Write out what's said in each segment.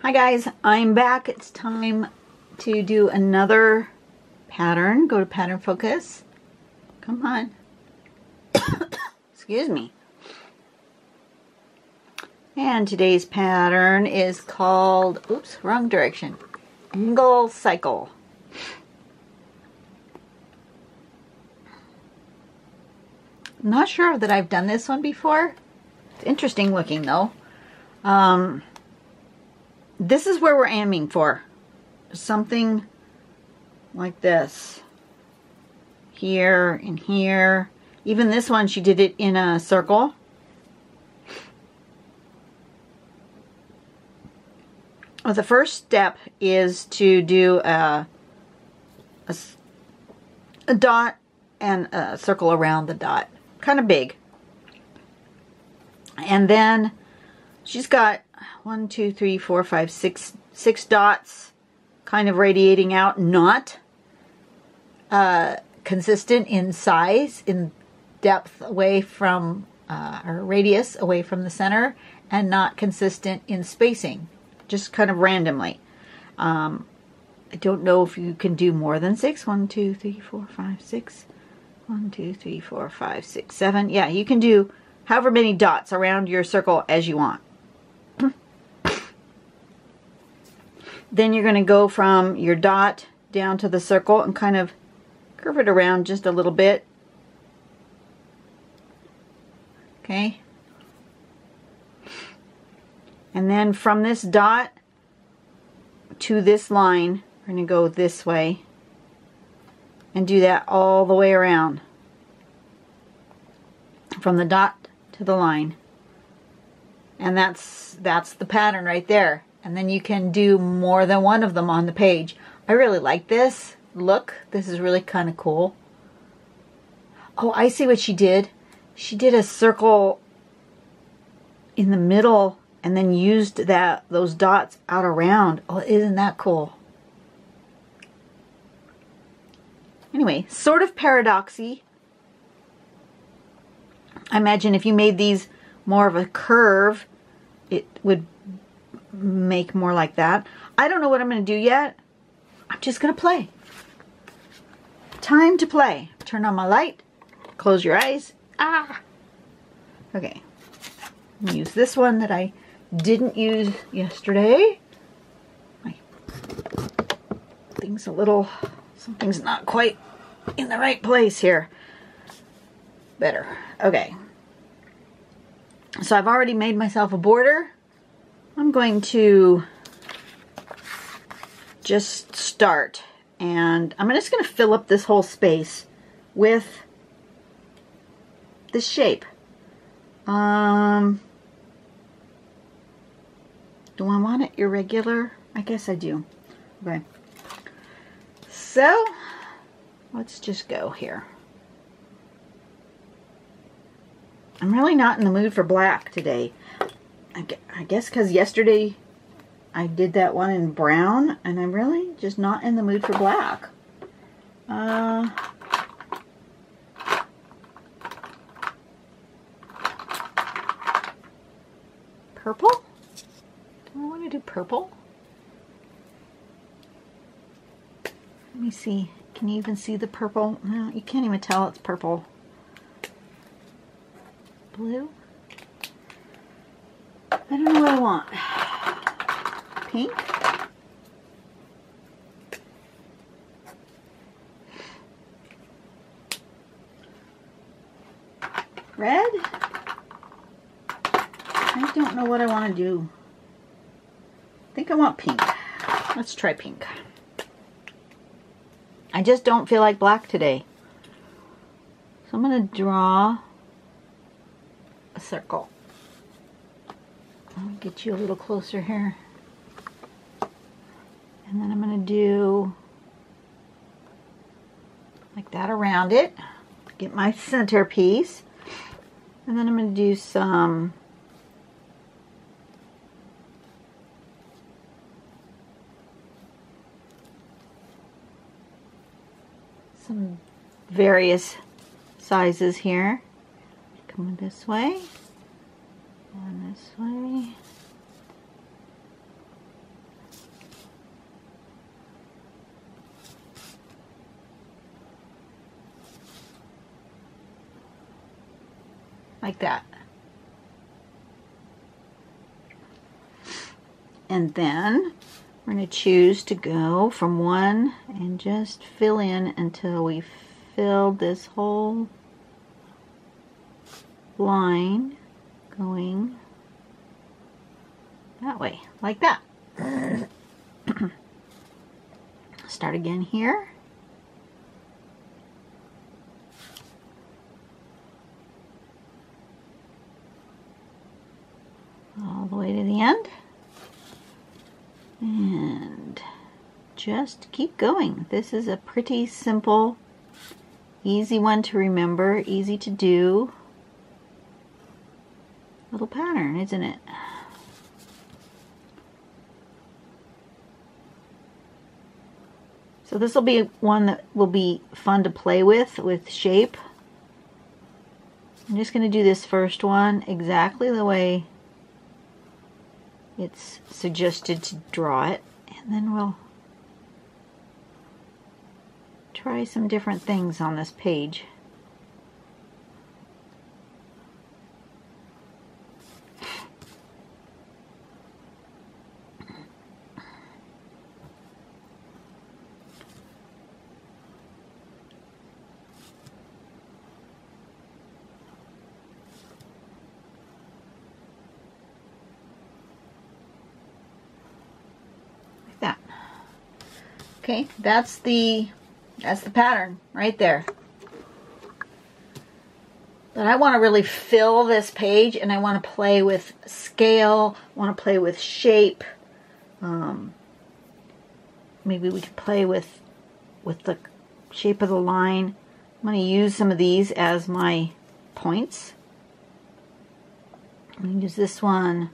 Hi guys, I'm back. It's time to do another pattern. Go to pattern focus. Come on. Excuse me. And today's pattern is called, oops, wrong direction. Angle Cycle. I'm not sure that I've done this one before. It's interesting looking though. This is where we're aiming for. Something like this. Here and here. Even this one, she did it in a circle. Well, the first step is to do a dot and a circle around the dot. Kind of big. And then she's got 1, 2, 3, 4, 5, 6 dots kind of radiating out, not consistent in size, in depth away from, or radius away from the center, and not consistent in spacing, just kind of randomly. I don't know if you can do more than 6. 1, 2, 3, 4, 5, 6. 1, 2, 3, 4, 5, 6, 7. Yeah, you can do however many dots around your circle as you want. Then you're going to go from your dot down to the circle and kind of curve it around just a little bit. Okay. And then from this dot to this line, we're going to go this way and do that all the way around. From the dot to the line. And that's the pattern right there. And then you can do more than one of them on the page. I really like this look. This is really kind of cool. Oh, I see what she did. She did a circle in the middle and then used those dots out around. Oh, isn't that cool? Anyway, sort of paradoxy. I imagine if you made these more of a curve, it would make more like that. I don't know what I'm going to do yet. I'm just going to play. Time to play. Turn on my light. Close your eyes. Ah! Okay. I'm going to use this one that I didn't use yesterday. Something's not quite in the right place here. Better. Okay. So I've already made myself a border. I'm going to just start, and I'm just going to fill up this whole space with this shape. Do I want it irregular? I guess I do. Okay. So let's just go here. I'm really not in the mood for black today. I guess because yesterday I did that one in brown, and I'm really just not in the mood for black. Purple? Do I want to do purple? Let me see. Can you even see the purple? No, you can't even tell it's purple. Blue? I don't know what I want. Pink? Red? I don't know what I want to do. I think I want pink. Let's try pink. I just don't feel like black today. So I'm going to draw a circle. I'll get you a little closer here. And then I'm going to do like that around it. Get my centerpiece. And then I'm going to do some various sizes here. Coming this way. And this way. like that. And then we're going to choose to go from one and just fill in until we fill this whole line going that way, like that. Start again here. All the way to the end. And just keep going. This is a pretty simple, easy one to remember, easy to do little pattern, isn't it? So this will be one that will be fun to play with shape. I'm just going to do this first one exactly the way it's suggested to draw it, and then we'll try some different things on this page. Okay, that's the pattern right there. But I want to really fill this page, and I want to play with scale, I want to play with shape. Maybe we could play with the shape of the line. I'm going to use some of these as my points. I'm going to use this one.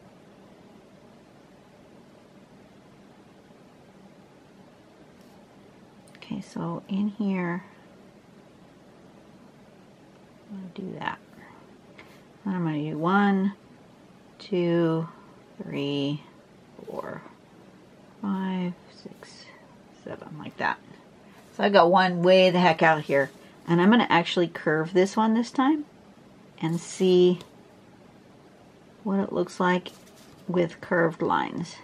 Okay, so in here, I'm going to do that. And I'm going to do 1, 2, 3, 4, 5, 6, 7, like that. So I got one way the heck out here. And I'm going to actually curve this one this time and see what it looks like with curved lines.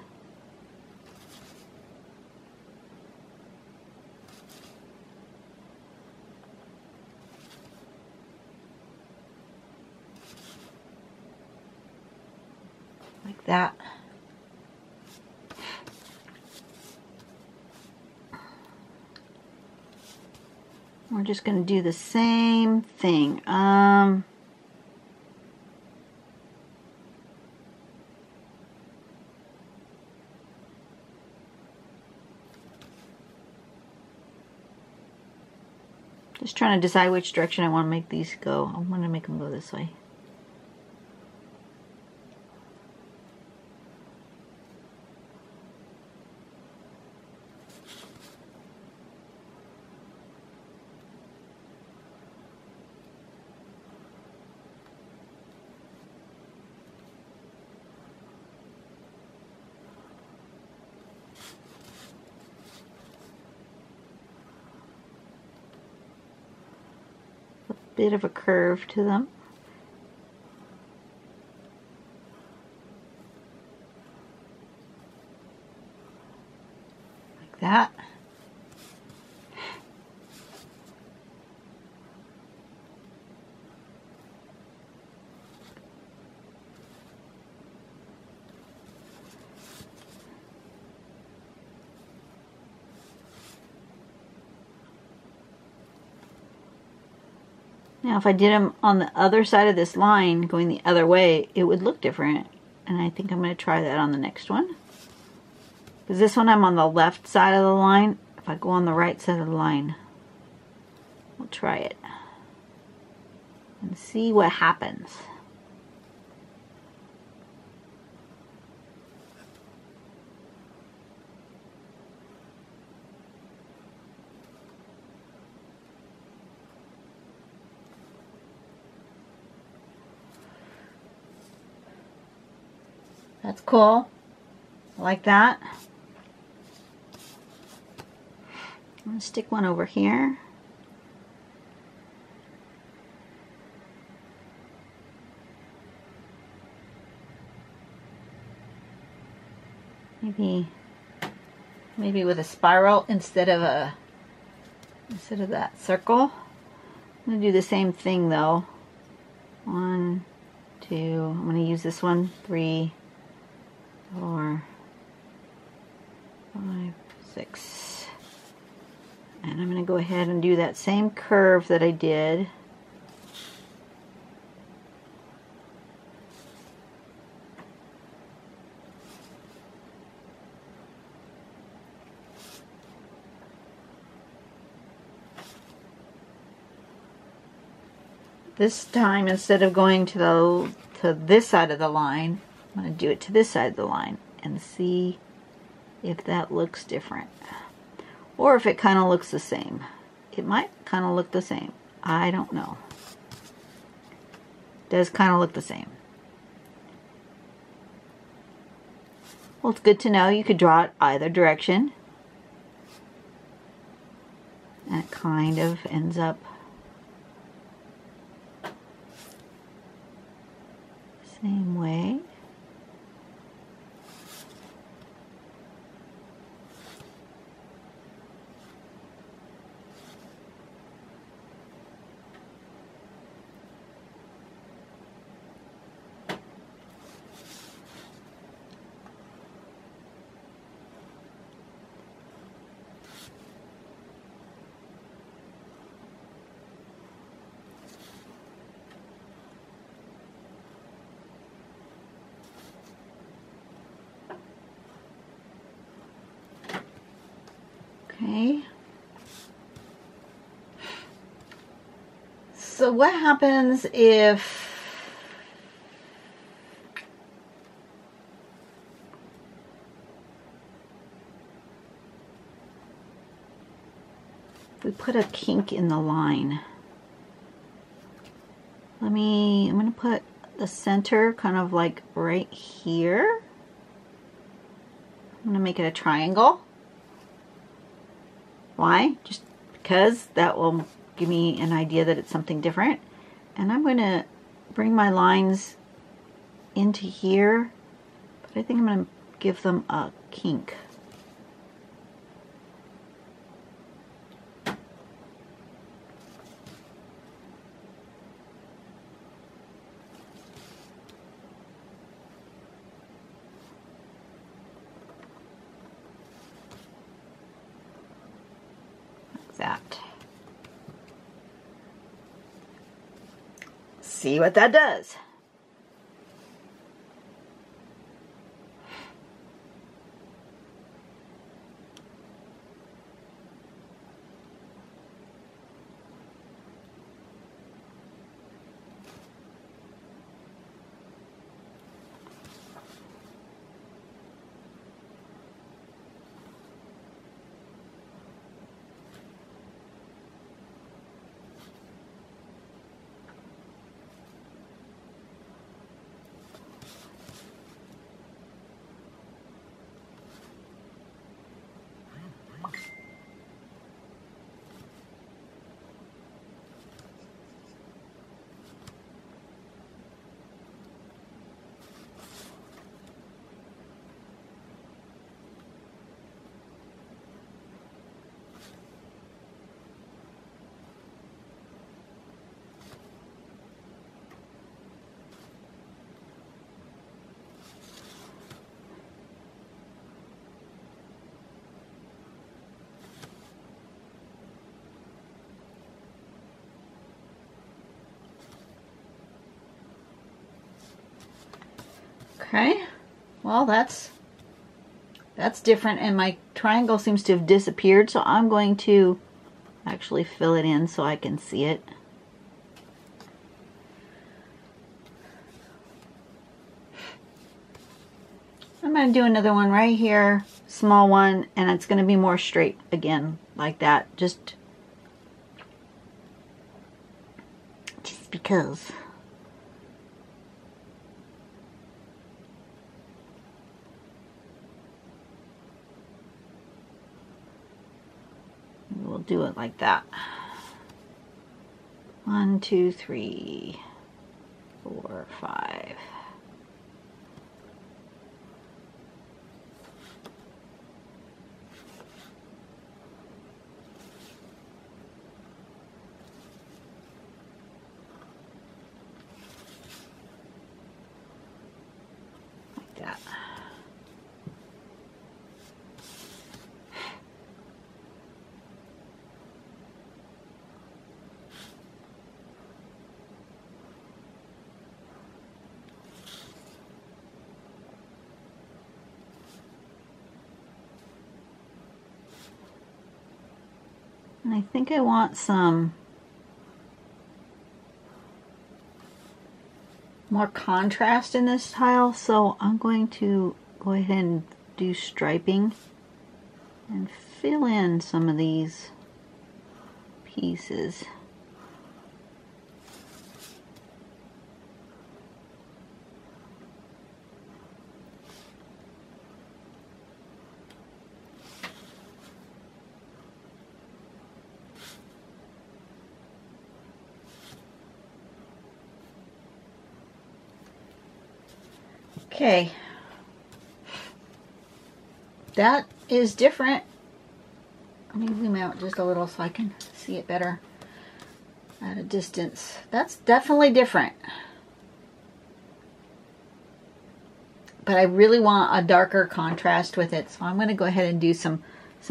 Like that. We're just going to do the same thing. Just trying to decide which direction I want to make these go. I want to make them go this way. Bit of a curve to them. Like that. Now if I did them on the other side of this line, going the other way, it would look different. And I think I'm going to try that on the next one. Because this one I'm on the left side of the line. If I go on the right side of the line, we'll try it. And see what happens. That's cool. I like that. I'm going to stick one over here. maybe with a spiral instead of that circle. I'm going to do the same thing though. 1, 2, I'm going to use this one, 3, 4, 5, 6. And I'm going to go ahead and do that same curve that I did. This time, instead of going to this side of the line, I'm going to do it to this side of the line and see if that looks different. Or if it kind of looks the same. It might kind of look the same. I don't know. It does kind of look the same. Well, it's good to know you could draw it either direction. And it kind of ends up same way. Okay. So what happens if we put a kink in the line? I'm going to put the center kind of like right here. I'm going to make it a triangle. Why? Just because that will give me an idea that it's something different. And I'm going to bring my lines into here, but I think I'm going to give them a kink. That. See what that does. Okay, well that's different, and my triangle seems to have disappeared, so I'm going to actually fill it in so I can see it. I'm going to do another one right here, small one, and it's going to be more straight again, like that, just because. We'll do it like that. 1, 2, 3, 4, 5. And I think I want some more contrast in this tile, so I'm going to go ahead and do striping and fill in some of these pieces. Okay, that is different. Let me zoom out just a little so I can see it better at a distance. That's definitely different. But I really want a darker contrast with it, so I'm going to go ahead and do some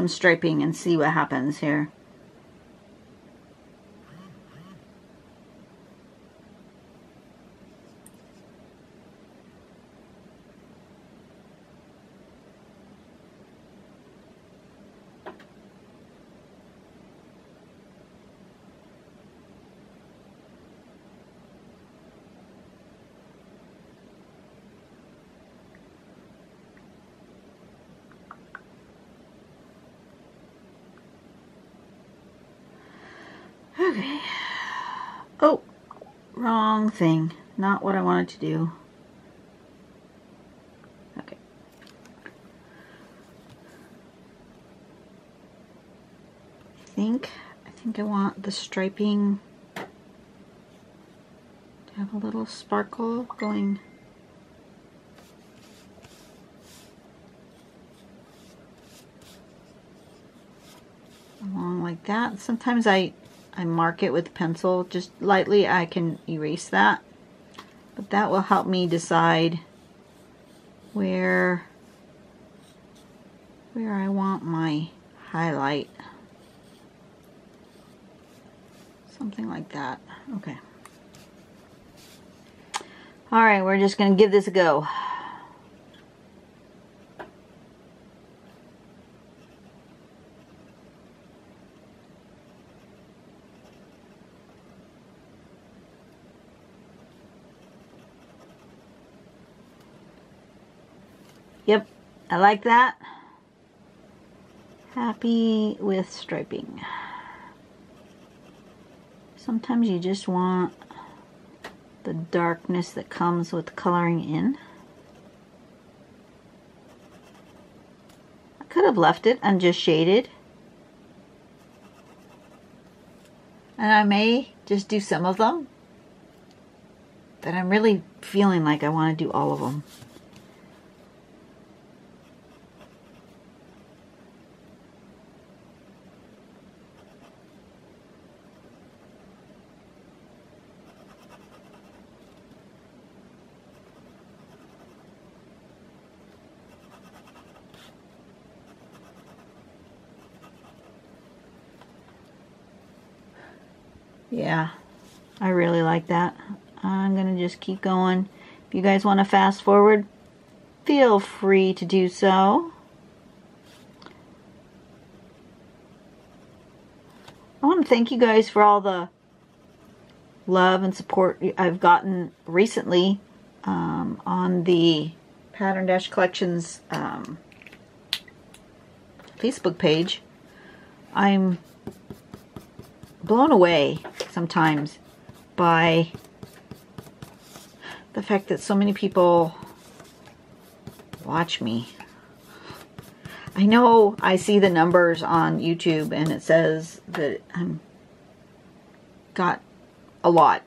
striping and see what happens here. Okay. Oh, wrong thing. Not what I wanted to do. Okay. I think I want the striping to have a little sparkle going. Along like that. Sometimes I mark it with pencil just lightly. I can erase that, but that will help me decide where I want my highlight. Something like that. Okay. All right, we're just going to give this a go. Yep, I like that. Happy with striping. Sometimes you just want the darkness that comes with coloring in. I could have left it and just shaded. And I may just do some of them, but I'm really feeling like I want to do all of them. Yeah, I really like that. I'm going to just keep going. If you guys want to fast forward, feel free to do so. I want to thank you guys for all the love and support I've gotten recently on the Pattern Dash Collections Facebook page. I'm blown away sometimes by the fact that so many people watch me. I know I see the numbers on YouTube and it says that I'm got a lot,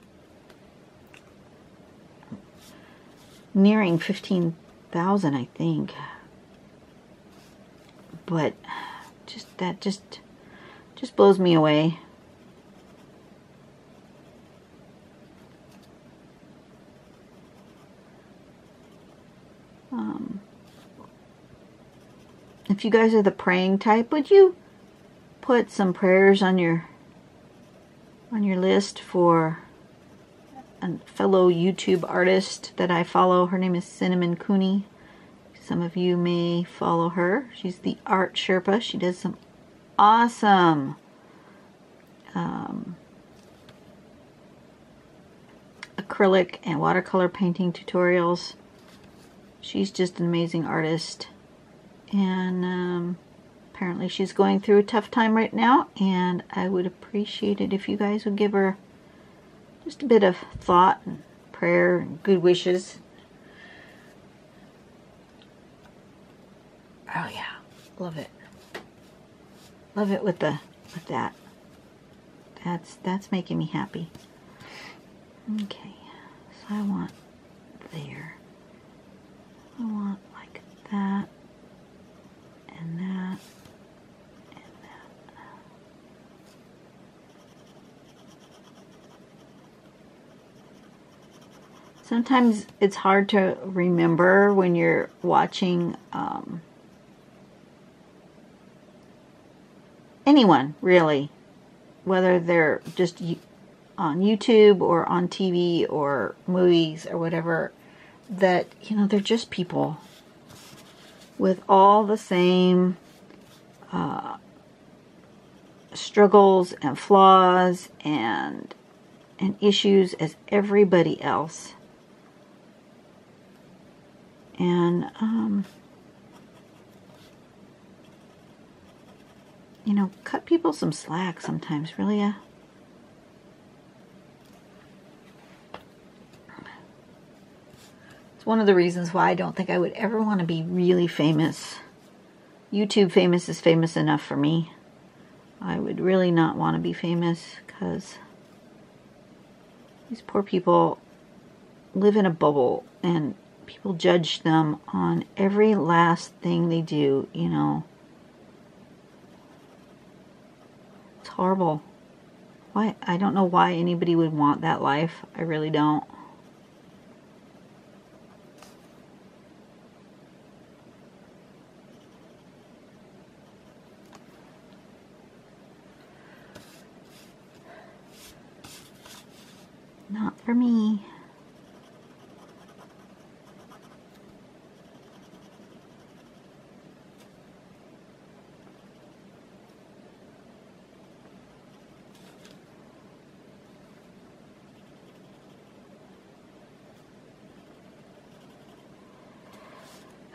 nearing 15,000 I think, but that just blows me away. If you guys are the praying type, would you put some prayers on your list for a fellow YouTube artist that I follow? Her name is Cinnamon Cooney. Some of you may follow her. She's the Art Sherpa. She does some awesome acrylic and watercolor painting tutorials. She's just an amazing artist, and apparently she's going through a tough time right now, and I would appreciate it if you guys would give her just a bit of thought and prayer and good wishes. Oh yeah, love it. Love it with that. That's making me happy. Okay, so I want there. I want like that and that and that. Sometimes it's hard to remember when you're watching anyone, really, whether they're just on YouTube or on TV or movies or whatever, that, you know, they're just people with all the same struggles and flaws and issues as everybody else. And you know, cut people some slack sometimes, really. It's one of the reasons why I don't think I would ever want to be really famous. YouTube famous is famous enough for me. I would really not want to be famous, because these poor people live in a bubble and people judge them on every last thing they do, you know. It's horrible. Why? I don't know why anybody would want that life. I really don't. Not for me.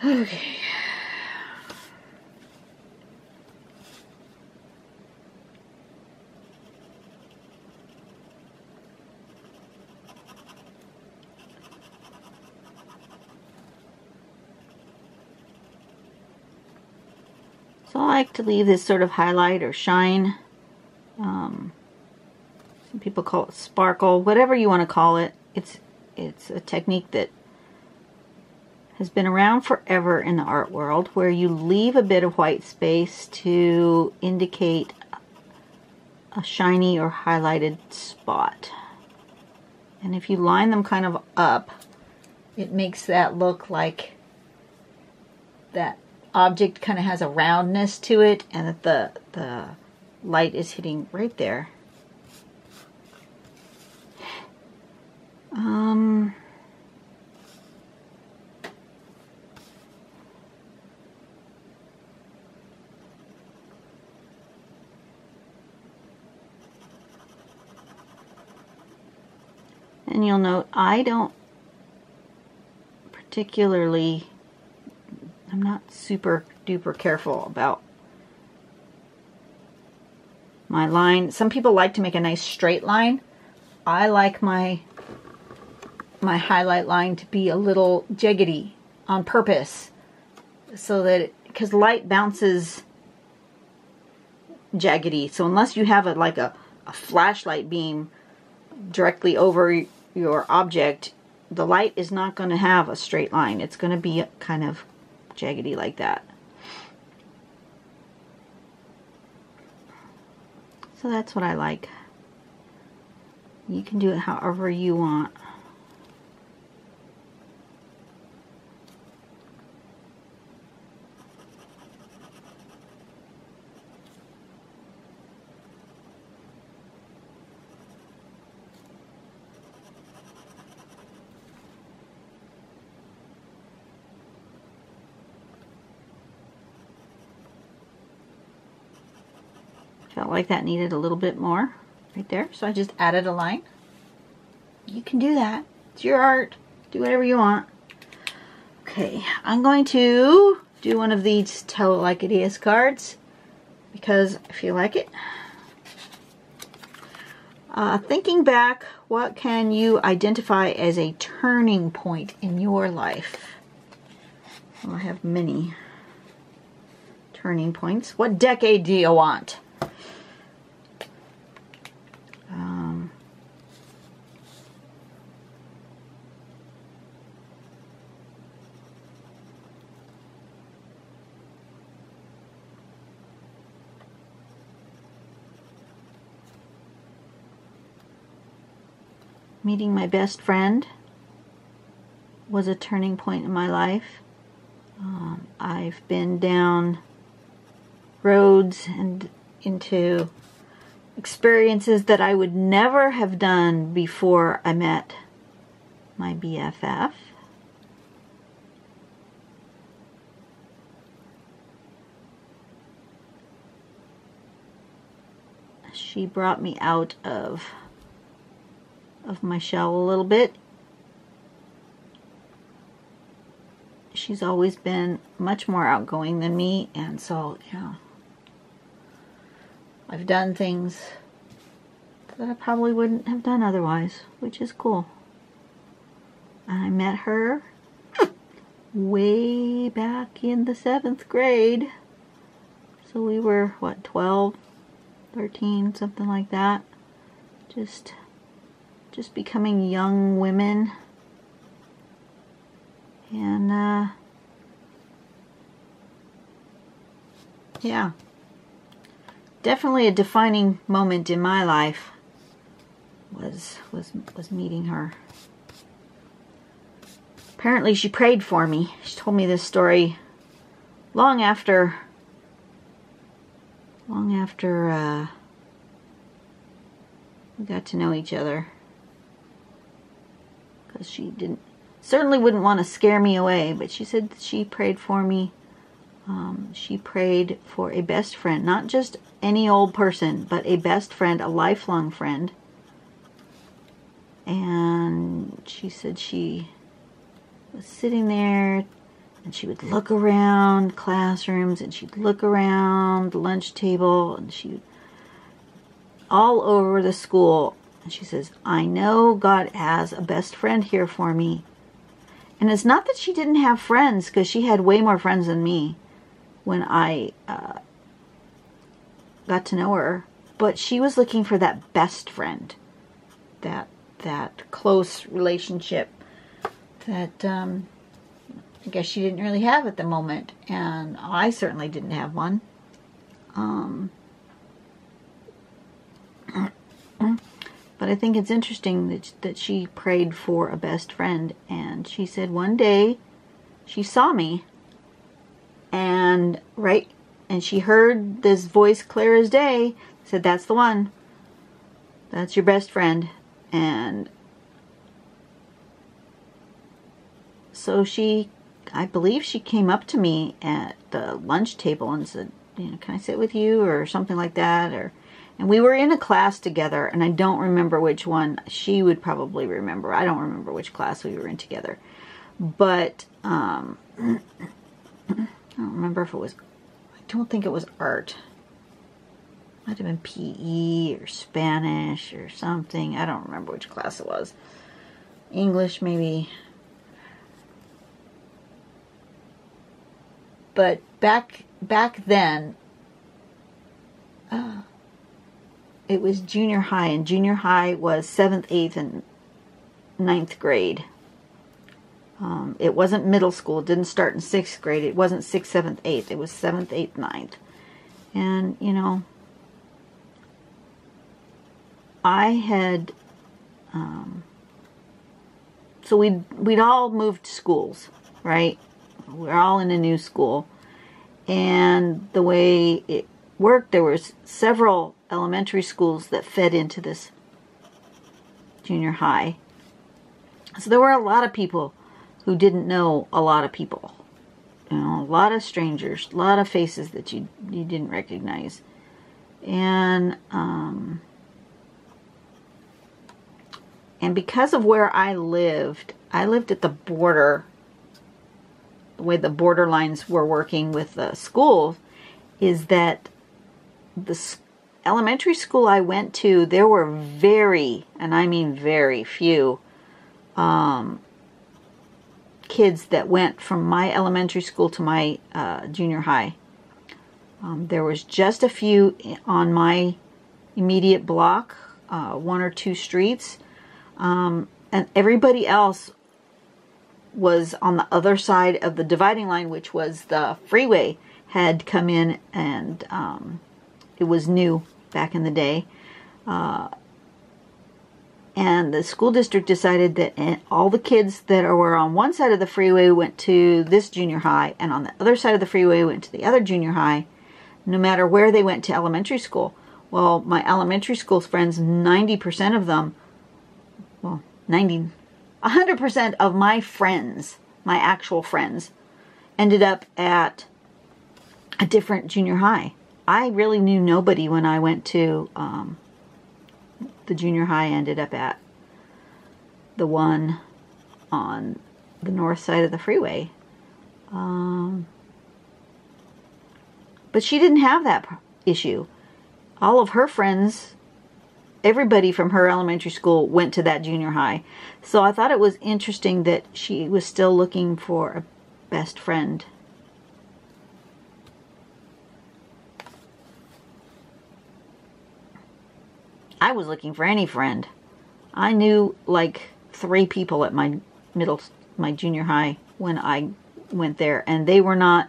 Okay. So I like to leave this sort of highlight or shine. Some people call it sparkle, whatever you want to call it. It's a technique that has been around forever in the art world, where you leave a bit of white space to indicate a shiny or highlighted spot. And if you line them kind of up, it makes that look like that object kind of has a roundness to it, and that the light is hitting right there. And you'll note I don't particularly, I'm not super duper careful about my line. Some people like to make a nice straight line. I like my highlight line to be a little jaggedy on purpose, so that because light bounces jaggedy. So unless you have like a flashlight beam directly over your object, the light is not going to have a straight line. It's going to be kind of jaggedy like that. So that's what I like. You can do it however you want. Felt like that needed a little bit more. right there. So I just added a line. You can do that. It's your art. Do whatever you want. Okay, I'm going to do one of these Tell It Like It Is cards because I feel like it. Thinking back, what can you identify as a turning point in your life? Well, I have many turning points. What decade do you want? Meeting my best friend was a turning point in my life. I've been down roads and into experiences that I would never have done before I met my BFF. She brought me out of my shell a little bit. She's always been much more outgoing than me, and so, you know, I've done things that I probably wouldn't have done otherwise, which is cool. I met her way back in the 7th grade. So we were, what, 12, 13, something like that. Just becoming young women. And, yeah. Definitely a defining moment in my life was meeting her. Apparently she prayed for me. She told me this story long after we got to know each other. Because she certainly wouldn't want to scare me away, but she said that she prayed for me. She prayed for a best friend, not just any old person, but a best friend, a lifelong friend. And she said she was sitting there and she would look around classrooms and she'd look around the lunch table and she all over the school. And she says, I know God has a best friend here for me. And it's not that she didn't have friends, because she had way more friends than me when I got to know her. But she was looking for that best friend, that close relationship that I guess she didn't really have at the moment. And I certainly didn't have one. But I think it's interesting that she prayed for a best friend. And she said one day she saw me and she heard this voice clear as day, said, that's the one. That's your best friend. And so I believe she came up to me at the lunch table and said, you know, can I sit with you or something like that? And we were in a class together, and I don't remember which one. She would probably remember. I don't remember which class we were in together. But I don't remember if it was, I don't think it was art. Might have been PE or Spanish or something. I don't remember which class it was. English maybe. But back then, it was junior high, and junior high was 7th, 8th, and 9th grade. It wasn't middle school. It didn't start in 6th grade. It wasn't 6th, 7th, 8th. It was 7th, 8th, 9th. And, you know, I had, so we'd all moved schools, right? We're all in a new school. And the way it worked, there was several elementary schools that fed into this junior high. So there were a lot of people who didn't know a lot of people. You know, a lot of strangers, a lot of faces that you didn't recognize. And And because of where I lived at the border, the way the border lines were working with the schools, is that the elementary school I went to, there were very, and I mean very few, kids that went from my elementary school to my junior high. There was just a few on my immediate block, 1 or 2 streets, and everybody else was on the other side of the dividing line, which was the freeway had come in, and it was new back in the day. And the school district decided that all the kids that were on one side of the freeway went to this junior high, and on the other side of the freeway went to the other junior high, no matter where they went to elementary school. Well, my elementary school friends, 90% of them, well, 100% of my friends, my actual friends, ended up at a different junior high. I really knew nobody when I went to the junior high. I ended up at the one on the north side of the freeway. But she didn't have that issue. All of her friends, everybody from her elementary school went to that junior high. So I thought it was interesting that she was still looking for a best friend. I was looking for any friend. I knew like 3 people at my junior high when I went there, and they were not,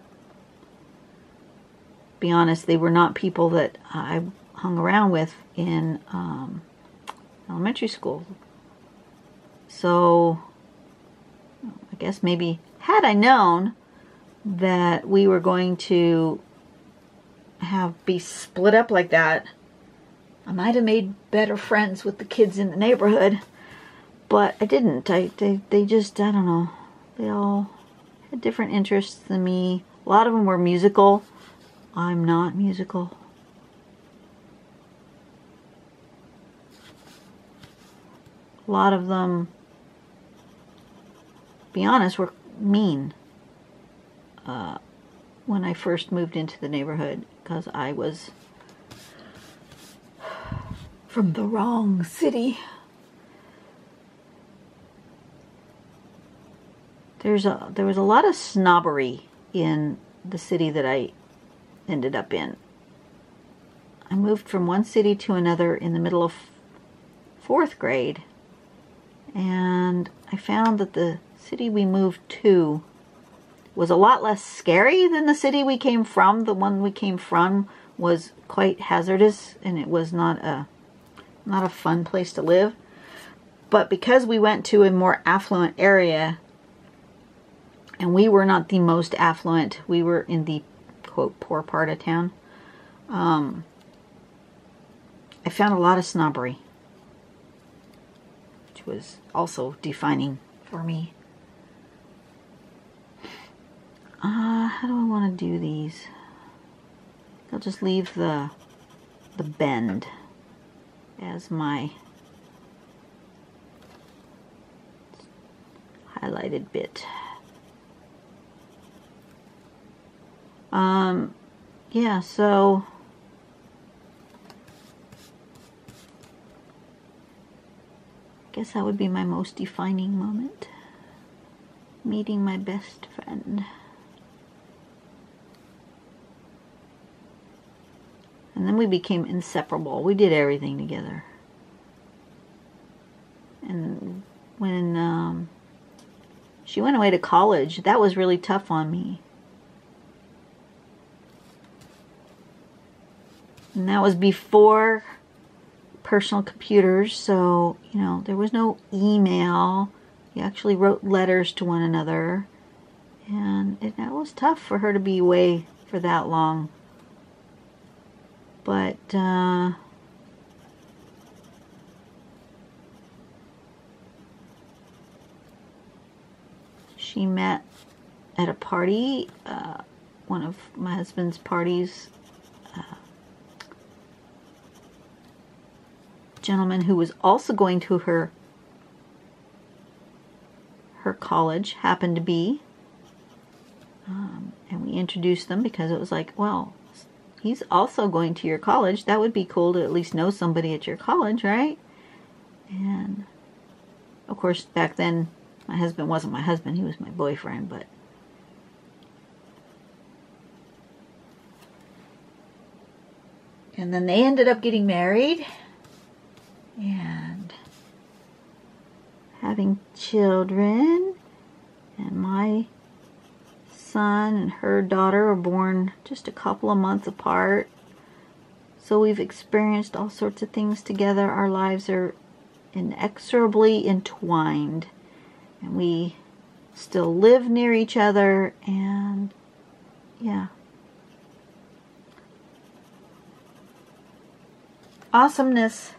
be honest, they were not people that I hung around with in elementary school. So I guess maybe had I known that we were going to be split up like that, I might have made better friends with the kids in the neighborhood, but I didn't. They just, I don't know, they all had different interests than me. A lot of them were musical. I'm not musical. A lot of them, to be honest, were mean when I first moved into the neighborhood, because I was from the wrong city. There was a lot of snobbery in the city that I ended up in. I moved from one city to another in the middle of 4th grade, and I found that the city we moved to was a lot less scary than the city we came from. The one we came from was quite hazardous, and it was not a fun place to live. But because we went to a more affluent area, and we were not the most affluent, we were in the quote poor part of town, I found a lot of snobbery, which was also defining for me. How do I want to do these? I'll just leave the bend as my highlighted bit. Yeah, so I guess that would be my most defining moment. Meeting my best friend. And then we became inseparable. We did everything together. And when she went away to college, that was really tough on me. And that was before personal computers, so, you know, there was no email. You actually wrote letters to one another. And that was tough for her to be away for that long. But, she met at a party, one of my husband's parties, gentleman who was also going to her college happened to be. And we introduced them because it was like, well, he's also going to your college. That would be cool to at least know somebody at your college, right? And of course, back then, my husband wasn't my husband. He was my boyfriend, but and then they ended up getting married and having children, and my son and her daughter were born just a couple of months apart. So we've experienced all sorts of things together. Our lives are inexorably entwined, and we still live near each other, and yeah. Awesomeness.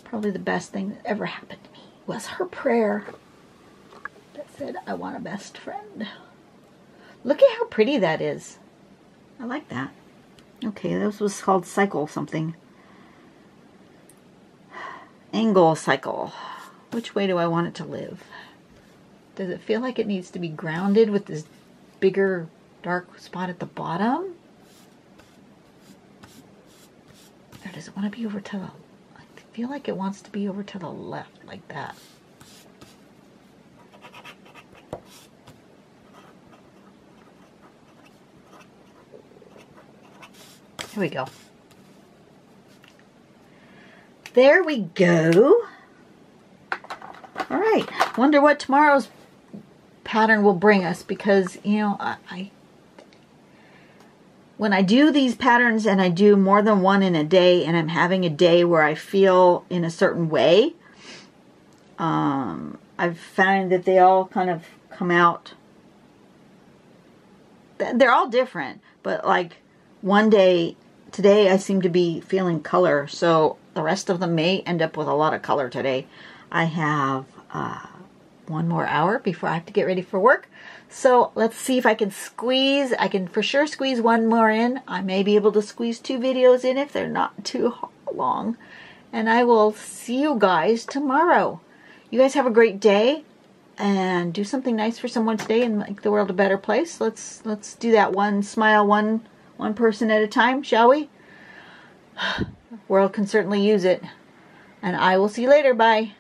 Probably the best thing that ever happened to me was her prayer that said, I want a best friend. Look at how pretty that is. I like that. Okay, this was called Cycle something. Angle cycle. Which way do I want it to live? Does it feel like it needs to be grounded with this bigger dark spot at the bottom? Or does it want to be over to the... I feel like it wants to be over to the left, like that. Here we go. There we go. All right. Wonder what tomorrow's pattern will bring us, because, you know, when I do these patterns and I do more than one in a day, and I'm having a day where I feel in a certain way, I've found that they all kind of come out. They're all different, but like one day, today I seem to be feeling color, so the rest of them may end up with a lot of color today. I have one more hour before I have to get ready for work. So let's see if I can squeeze. I can for sure squeeze one more in. I may be able to squeeze 2 videos in if they're not too long. And I will see you guys tomorrow. You guys have a great day, and do something nice for someone today and make the world a better place. Let's do that. One smile, one person at a time, shall we? The world can certainly use it. And I will see you later. Bye.